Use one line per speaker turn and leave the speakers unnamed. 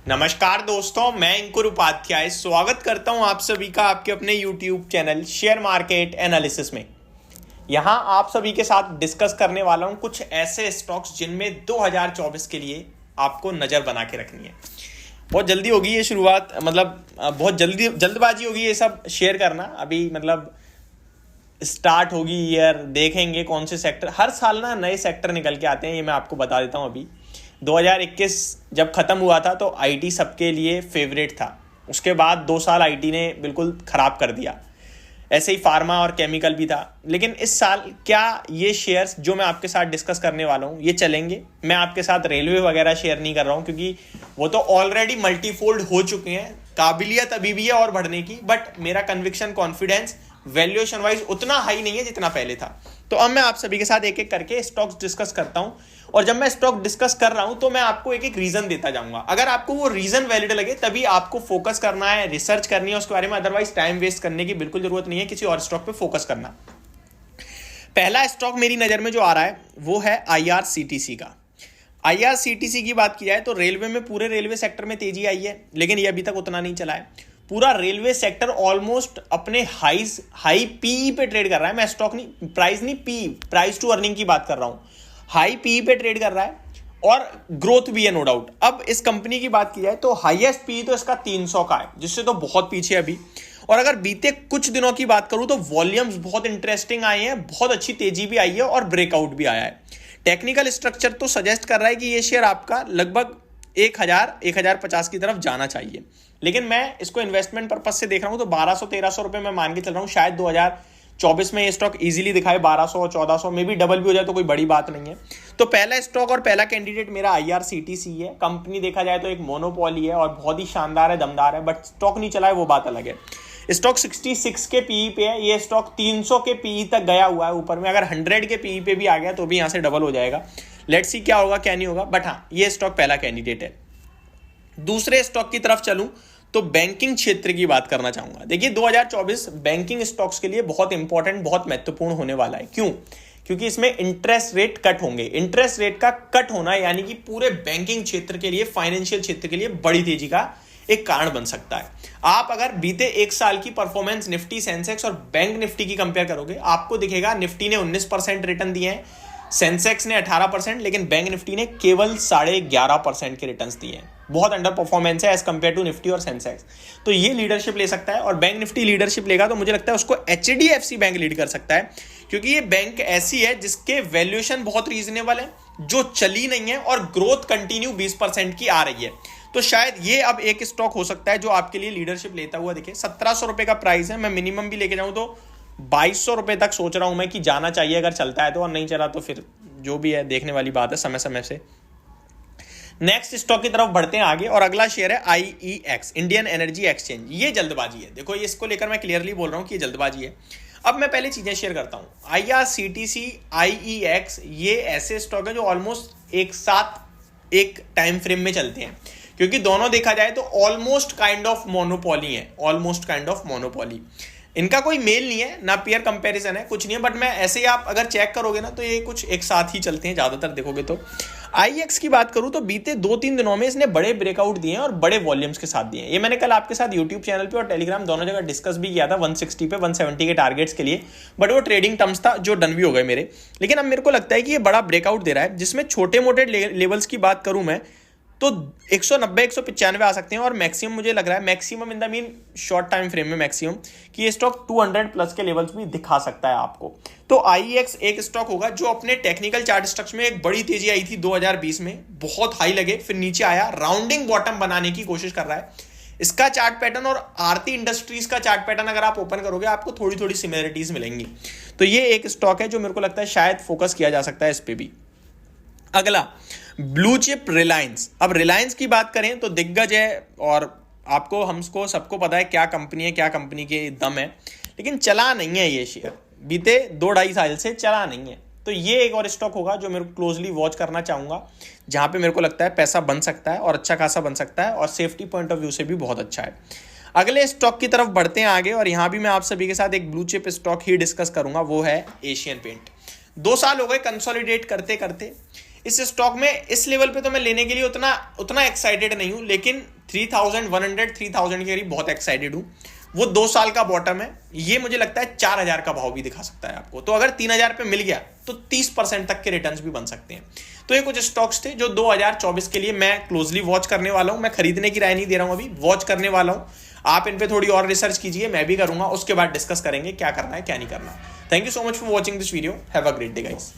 नमस्कार दोस्तों, मैं अंकुर उपाध्याय स्वागत करता हूं आप सभी का आपके अपने YouTube channel share market analysis में। यहां आप सभी के साथ डिस्कस करने वाला हूं कुछ ऐसे स्टॉक्स जिनमें 2024 के लिए आपको नज़र बना के रखनी है। बहुत जल्दी होगी ये शुरुआत, बहुत जल्दबाजी होगी ये सब शेयर करना। अभी स्टार्ट होगी ईयर, देखेंगे कौन से सेक्टर, हर साल ना नए सेक्टर निकल के आते हैं, ये मैं आपको बता देता हूं। अभी 2021 जब ख़त्म हुआ था तो आईटी सबके लिए फेवरेट था। उसके बाद 2 साल आईटी ने बिल्कुल ख़राब कर दिया। ऐसे ही फार्मा और केमिकल भी था। लेकिन इस साल क्या ये शेयर्स जो मैं आपके साथ डिस्कस करने वाला हूँ ये चलेंगे? मैं आपके साथ रेलवे वगैरह शेयर नहीं कर रहा हूँ क्योंकि वो तो ऑलरेडी मल्टीफोल्ड हो चुके हैं। काबिलियत अभी भी है और बढ़ने की, बट मेरा कन्विक्शन कॉन्फिडेंस वैल्यूएशन वाइज उतना हाई नहीं है जितना पहले था। तो अब मैं आप सभी के साथ एक एक करके स्टॉक्स डिस्कस करता हूं, और जब मैं स्टॉक डिस्कस कर रहा हूं तो मैं आपको एक एक रीजन देता जाऊंगा। अगर आपको वो रीजन वैलिड लगे तभी आपको फोकस करना है, रिसर्च करनी है उसके बारे में। अदरवाइज टाइम वेस्ट करने की बिल्कुल जरूरत नहीं है, किसी और स्टॉक पे फोकस करना। पहला स्टॉक मेरी नजर में जो आ रहा है वो है IRCTC का। IRCTC की बात की जाए तो रेलवे में, पूरे रेलवे सेक्टर में तेजी आई है, लेकिन ये अभी तक उतना नहीं चला है। पूरा रेलवे सेक्टर ऑलमोस्ट अपने हाई पीई पे ट्रेड कर रहा है। मैं स्टॉक नहीं, प्राइस नहीं, पी, प्राइस टू अर्निंग की बात कर रहा हूं। हाई पीई पे ट्रेड कर रहा है और ग्रोथ भी है, नो डाउट। अब इस कंपनी की बात की जाए तो हाईएस्ट पीई तो इसका 300 का है, जिससे तो बहुत पीछे अभी। और अगर बीते कुछ दिनों की बात करूं तो वॉल्यूम्स बहुत इंटरेस्टिंग आए हैं, बहुत अच्छी तेजी भी आई है और ब्रेकआउट भी आया है। टेक्निकल स्ट्रक्चर तो सजेस्ट कर रहा है कि ये शेयर आपका लगभग 1050 की तरफ जाना चाहिए, लेकिन मैं इसको इन्वेस्टमेंट पर्पज से देख रहा हूं तो 1200-1300 रुपए मैं मान के चल रहा हूं। शायद 2024 में ये स्टॉक इजीली दिखाए 1200-1400 में भी डबल भी हो जाए तो कोई बड़ी बात नहीं है। तो पहला स्टॉक और पहला कैंडिडेट मेरा IRCTC है। कंपनी देखा जाए तो एक मोनोपोली है और बहुत ही शानदार है, दमदार है, बट स्टॉक नहीं चला है वो बात अलग है। स्टॉक 66 के पीई पे है। ये स्टॉक 300 के पीई तक गया हुआ है ऊपर में। अगर 100 के पीई पे भी आ गया तो भी यहां से डबल हो जाएगा। लेट्स सी क्या होगा क्या नहीं होगा, बट हाँ, ये स्टॉक पहला कैंडिडेट है। दूसरे स्टॉक की तरफ चलूं तो बैंकिंग क्षेत्र की बात करना चाहूंगा। देखिए 2024 बैंकिंग स्टॉक्स के लिए बहुत इंपॉर्टेंट, बहुत महत्वपूर्ण होने वाला है। क्यों? क्योंकि इसमें इंटरेस्ट रेट कट होंगे। इंटरेस्ट रेट का कट होना यानी कि पूरे बैंकिंग क्षेत्र के लिए, फाइनेंशियल क्षेत्र के लिए बड़ी तेजी का एक कारण बन सकता है। आप अगर बीते एक साल की परफॉर्मेंस निफ्टी, सेंसेक्स और बैंक निफ्टी की कंपेयर करोगे, आपको दिखेगा निफ्टी ने 19% रिटर्न दिए हैं, सेंसेक्स ने 18%, लेकिन बैंक निफ्टी ने केवल 11.5% के रिटर्न्स दिए हैं। बहुत अंडर परफॉर्मेंस है एज कंपेयर टू निफ्टी और सेंसेक्स। तो ये लीडरशिप ले सकता है, और बैंक निफ्टी लीडरशिप लेगा तो मुझे लगता है उसको HDFC बैंक लीड कर सकता है, क्योंकि ये बैंक ऐसी है जिसके वैल्यूएशन बहुत रीजनेबल है, जो चली नहीं है और ग्रोथ कंटिन्यू 20% की आ रही है। तो शायद ये अब एक स्टॉक हो सकता है जो आपके लिए लीडरशिप लेता हुआ दिखे। 1700 रुपए का प्राइस है। मैं मिनिमम भी लेके जाऊं तो 2200 रुपए तक सोच रहा हूं मैं कि जाना चाहिए अगर चलता है तो, और नहीं चला तो फिर जो भी है देखने वाली बात है समय समय से। नेक्स्ट स्टॉक की तरफ बढ़ते हैं आगे, और अगला शेयर है IEX, इंडियन एनर्जी एक्सचेंज। ये जल्दबाजी है, देखो इसको लेकर मैं क्लियरली बोल रहा हूं कि ये जल्दबाजी है। अब मैं पहले चीजें शेयर करता हूं। IRCTC, IEX ये ऐसे स्टॉक है जो ऑलमोस्ट एक साथ एक टाइम फ्रेम में चलते हैं, क्योंकि दोनों देखा जाए तो ऑलमोस्ट काइंड ऑफ मोनोपोली है, ऑलमोस्ट काइंड ऑफ मोनोपोली। इनका कोई मेल नहीं है, ना पेयर कंपैरिजन है, कुछ नहीं है, बट मैं ऐसे ही आप अगर चेक करोगे ना तो ये कुछ एक साथ ही चलते हैं ज्यादातर देखोगे तो। IEX की बात करूं तो बीते 2-3 दिनों में इसने बड़े ब्रेकआउट दिए हैं और बड़े वॉल्यूम्स के साथ दिए हैं। ये मैंने कल आपके साथ यूट्यूब चैनल पे और टेलीग्राम दोनों जगह डिस्कस भी किया था 160 पे 170 के टारगेट्स के लिए, बट वो ट्रेडिंग टर्म्स था जो डन भी हो गए मेरे। लेकिन अब मेरे को लगता है कि ये बड़ा ब्रेकआउट दे रहा है, जिसमें छोटे मोटे लेवल्स की बात करूं मैं तो 190-195 आ सकते हैं, और मैक्सिमम मुझे लग रहा है, maximum in the mean short time frame में मैक्सिमम, कि ये स्टॉक 200 प्लस के लेवल्स भी दिखा सकता है आपको। तो IEX एक स्टॉक होगा जो अपने टेक्निकल चार्ट स्ट्रक्चर में एक बड़ी तेजी आई थी 2020 में, बहुत हाई लगे, फिर नीचे आया, राउंडिंग बॉटम बनाने की कोशिश कर रहा है। इसका चार्ट पैटर्न और आरती इंडस्ट्रीज का चार्ट पैटर्न अगर आप ओपन करोगे आपको थोड़ी थोड़ी सिमिलरिटीज मिलेंगी। तो ये एक स्टॉक है जो मेरे को लगता है शायद फोकस किया जा सकता है इस पे भी। अगला ब्लू चिप रिलायंस। अब रिलायंस की बात करें तो दिग्गज है, और आपको हमको सबको पता है क्या कंपनी है, क्या कंपनी के दम है, लेकिन चला नहीं है ये शेयर, बीते 2-2.5 साल से चला नहीं है। तो ये एक और स्टॉक होगा जो मेरे को क्लोजली वॉच करना चाहूंगा, जहां पे मेरे को लगता है पैसा बन सकता है और अच्छा खासा बन सकता है, और सेफ्टी पॉइंट ऑफ व्यू से भी बहुत अच्छा है। अगले स्टॉक की तरफ बढ़ते हैं आगे, और यहां भी मैं आप सभी के साथ एक ब्लू चिप स्टॉक ही डिस्कस करूंगा, वो है एशियन पेंट। 2 साल हो गए कंसोलिडेट करते करते। इस स्टॉक में इस लेवल पे तो मैं लेने के लिए उतना एक्साइटेड नहीं हूं, लेकिन 3100 3000 के करीब बहुत एक्साइटेड हूं। वो 2 साल का बॉटम है, ये मुझे लगता है 4000 का भाव भी दिखा सकता है आपको। तो अगर 3000 पे मिल गया तो 30% तक के रिटर्न्स भी बन सकते हैं। तो ये कुछ स्टॉक्स थे जो 2024 के लिए मैं क्लोजली वॉच करने वाला हूं। मैं खरीदने की राय नहीं दे रहा हूं, अभी वॉच करने वाला हूं। आप इन पे थोड़ी और रिसर्च कीजिए, मैं भी करूंगा, उसके बाद डिस्कस करेंगे क्या करना है क्या नहीं करना। Thank you so much for watching this video. Have a great day guys.